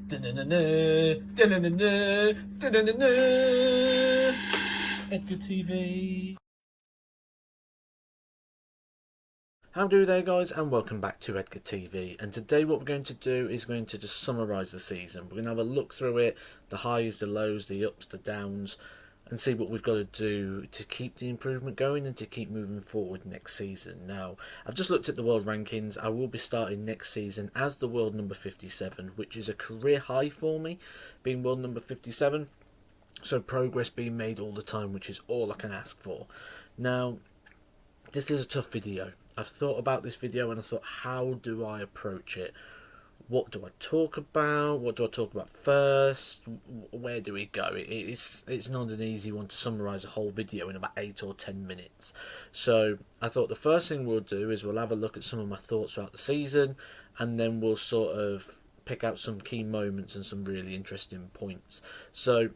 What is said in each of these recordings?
Edgar TV. How do they, guys, and welcome back to Edgar TV. And today what we're going to do is going to just summarise the season. We're going to have a look through it, the highs, the lows, the ups, the downs, and see what we've got to do to keep the improvement going and to keep moving forward next season. Now, I've just looked at the world rankings. I will be starting next season as the world number 57, which is a career high for me, being world number 57. So progress being made all the time, which is all I can ask for. Now, this is a tough video. I've thought about this video and I thought, how do I approach it? What do I talk about? What do I talk about first? Where do we go? It's not an easy one to summarise a whole video in about 8 or 10 minutes. So I thought the first thing we'll do is we'll have a look at some of my thoughts throughout the season, and then we'll sort of pick out some key moments and some really interesting points. So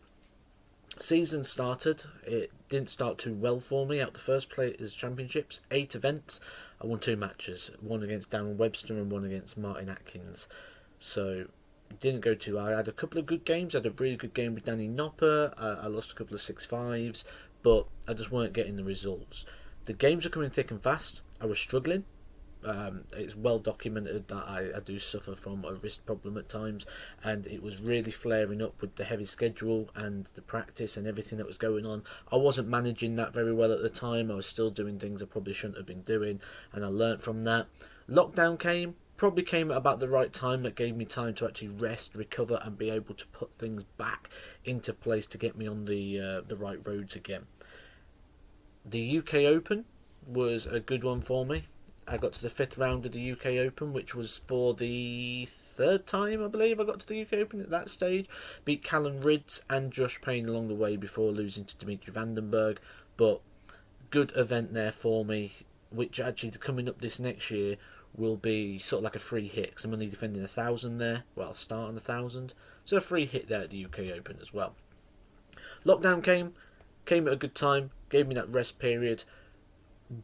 season started. It didn't start too well for me. Out the first Players Championships, 8 events. I won 2 matches, one against Darren Webster and one against Martin Atkins. So it didn't go too high. I had a couple of good games. I had a really good game with Danny Nopper. I lost a couple of 6-5s, but I just weren't getting the results. The games are coming thick and fast. I was struggling. It's well documented that I do suffer from a wrist problem at times, and it was really flaring up with the heavy schedule and the practice and everything that was going on. I wasn't managing that very well at the time. I was still doing things I probably shouldn't have been doing, and I learnt from that. Lockdown probably came at about the right time. That gave me time to actually rest, recover, and be able to put things back into place to get me on the right roads again. The UK Open was a good one for me. I got to the 5th round of the UK Open, which was for the 3rd time, I believe, I got to the UK Open at that stage. Beat Callum Ridds and Josh Payne along the way before losing to Dimitri Vandenberg. But good event there for me, which actually coming up this next year will be sort of like a free hit, because I'm only defending 1,000 there. Well, I'll start on 1,000. So a free hit there at the UK Open as well. Lockdown came at a good time, gave me that rest period.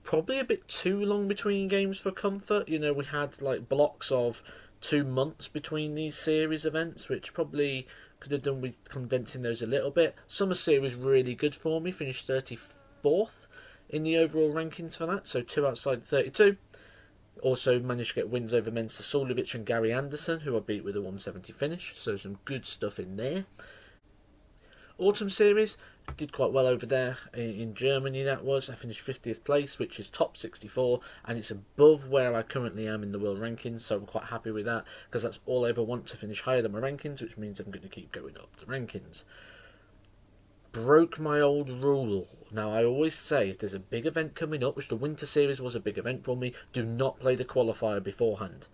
Probably a bit too long between games for comfort. You know, we had like blocks of 2 months between these series events, which probably could have done with condensing those a little bit. Summer series really good for me. Finished 34th in the overall rankings for that, so 2 outside 32. Also managed to get wins over Mensa Suljovic and Gary Anderson, who I beat with a 170 finish. So some good stuff in there. Autumn series did quite well over there in Germany. That was, I finished 50th place, which is top 64, and it's above where I currently am in the world rankings, so I'm quite happy with that, because that's all I ever want, to finish higher than my rankings, which means I'm going to keep going up the rankings. Broke my old rule. Now, I always say, if there's a big event coming up, which the winter series was a big event for me, do not play the qualifier beforehand.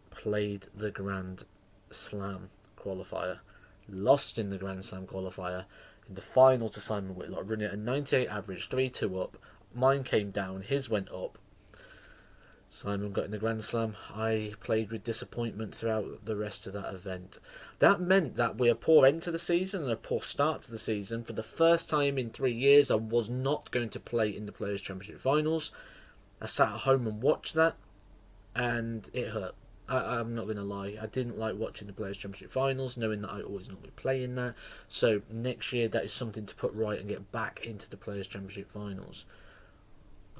Played the Grand Slam qualifier. Lost in the Grand Slam qualifier in the final to Simon Whitlock, running at a 98 average, 3-2 up. Mine came down, his went up. Simon got in the Grand Slam. I played with disappointment throughout the rest of that event. That meant that we had a poor end to the season and a poor start to the season. For the first time in 3 years, I was not going to play in the Players' Championship Finals. I sat at home and watched that, and it hurt. I'm not going to lie, I didn't like watching the Players' Championship Finals, knowing that I always not be playing that. So next year, that is something to put right and get back into the Players' Championship Finals.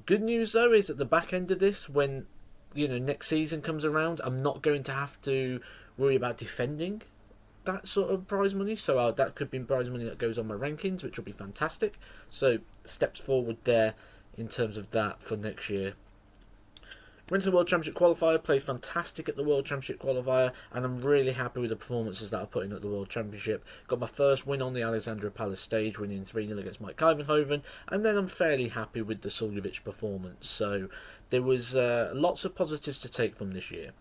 Good news though is at the back end of this, when next season comes around, I'm not going to have to worry about defending that sort of prize money. So that could be prize money that goes on my rankings, which will be fantastic. So steps forward there in terms of that for next year. Went to the World Championship Qualifier, played fantastic at the World Championship Qualifier, and I'm really happy with the performances that I put in at the World Championship. Got my first win on the Alexandra Palace stage, winning 3-0 against Mike Ivanhoven, and then I'm fairly happy with the Suljovic performance. So there was lots of positives to take from this year.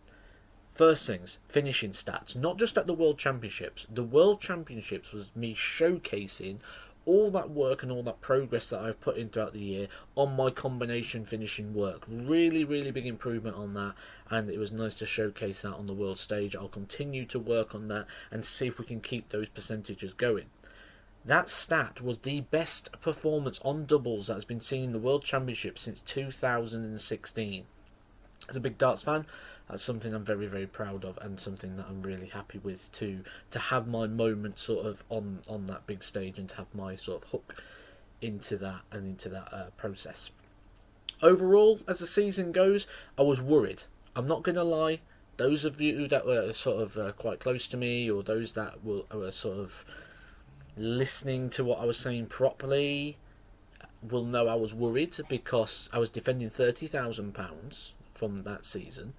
First things, finishing stats. Not just at the World Championships. The World Championships was me showcasing all that work and all that progress that I've put in throughout the year on my combination finishing work. Really, really big improvement on that, and it was nice to showcase that on the world stage. I'll continue to work on that and see if we can keep those percentages going. That stat was the best performance on doubles that has been seen in the World Championship since 2016. As a big darts fan, That's something I'm very, very proud of, and something that I'm really happy with, to have my moment sort of on that big stage, and to have my sort of hook into that, and into that process. Overall, as the season goes, I was worried. I'm not going to lie. Those of you that were sort of quite close to me, or those that were sort of listening to what I was saying properly, will know I was worried, because I was defending £30,000 from that season,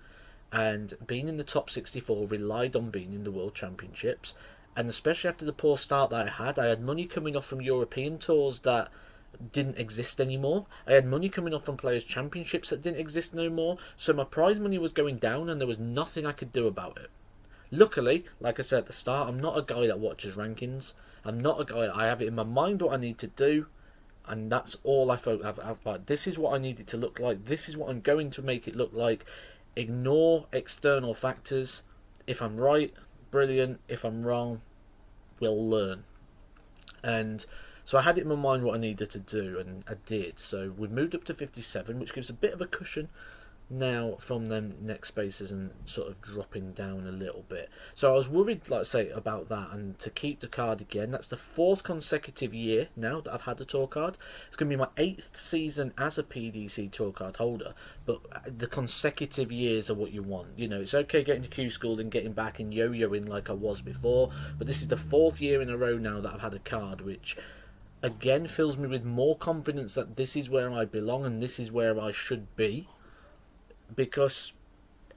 and being in the top 64 relied on being in the World Championships, and especially after the poor start that I had money coming off from European tours that didn't exist anymore. I had money coming off from Players' Championships that didn't exist no more, so my prize money was going down, and there was nothing I could do about it. Luckily, like I said at the start, I'm not a guy that watches rankings. I'm not a guy. I have it in my mind what I need to do, and that's all I have. Like, this is what I need it to look like. This is what I'm going to make it look like. Ignore external factors. If I'm right, brilliant. If I'm wrong, we'll learn. And so I had it in my mind what I needed to do, and I did. So we've moved up to 57, which gives a bit of a cushion now from them next spaces, and sort of dropping down a little bit. So I was worried, like I say, about that, and to keep the card again. That's the 4th consecutive year now that I've had a tour card. It's going to be my 8th season as a PDC tour card holder, but the consecutive years are what you want. You know, it's okay getting to Q School and getting back and yo-yoing like I was before, but this is the 4th year in a row now that I've had a card, which again fills me with more confidence that this is where I belong and this is where I should be, because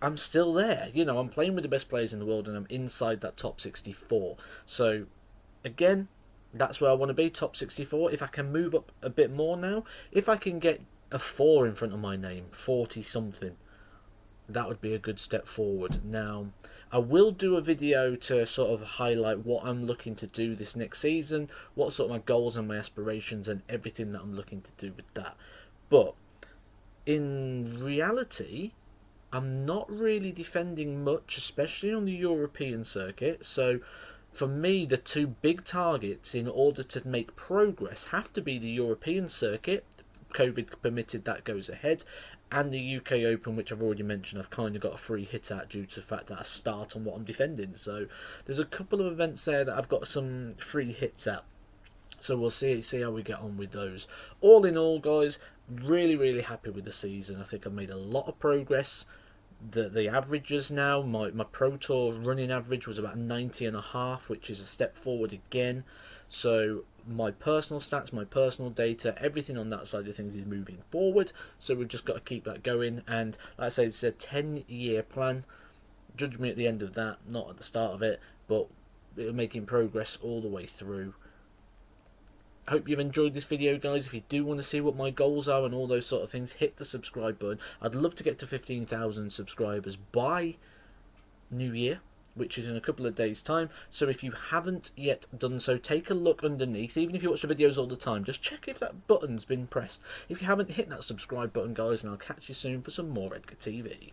I'm still there. You know, I'm playing with the best players in the world, and I'm inside that top 64. So again, that's where I want to be, top 64. If I can move up a bit more now, if I can get a 4 in front of my name, 40 something, that would be a good step forward. Now, I will do a video to sort of highlight what I'm looking to do this next season, what sort of my goals and my aspirations, and everything that I'm looking to do with that. But in reality, I'm not really defending much, especially on the European circuit. So for me, the 2 big targets in order to make progress have to be the European circuit, COVID permitted that goes ahead, and the UK Open, which I've already mentioned I've kind of got a free hit at due to the fact that I start on what I'm defending. So there's a couple of events there that I've got some free hits at. So we'll see how we get on with those. All in all, guys, really happy with the season. I think I've made a lot of progress. The averages now, my Pro Tour running average was about 90.5, which is a step forward again. So my personal stats, my personal data, everything on that side of things is moving forward. So we've just got to keep that going. And like I say, it's a 10-year plan. Judge me at the end of that, not at the start of it, but we're making progress all the way through. I hope you've enjoyed this video, guys. If you do want to see what my goals are and all those sort of things, hit the subscribe button. I'd love to get to 15,000 subscribers by New Year, which is in a couple of days' time. So if you haven't yet done so, take a look underneath. Even if you watch the videos all the time, just check if that button's been pressed. If you haven't, hit that subscribe button, guys, and I'll catch you soon for some more Edgar TV.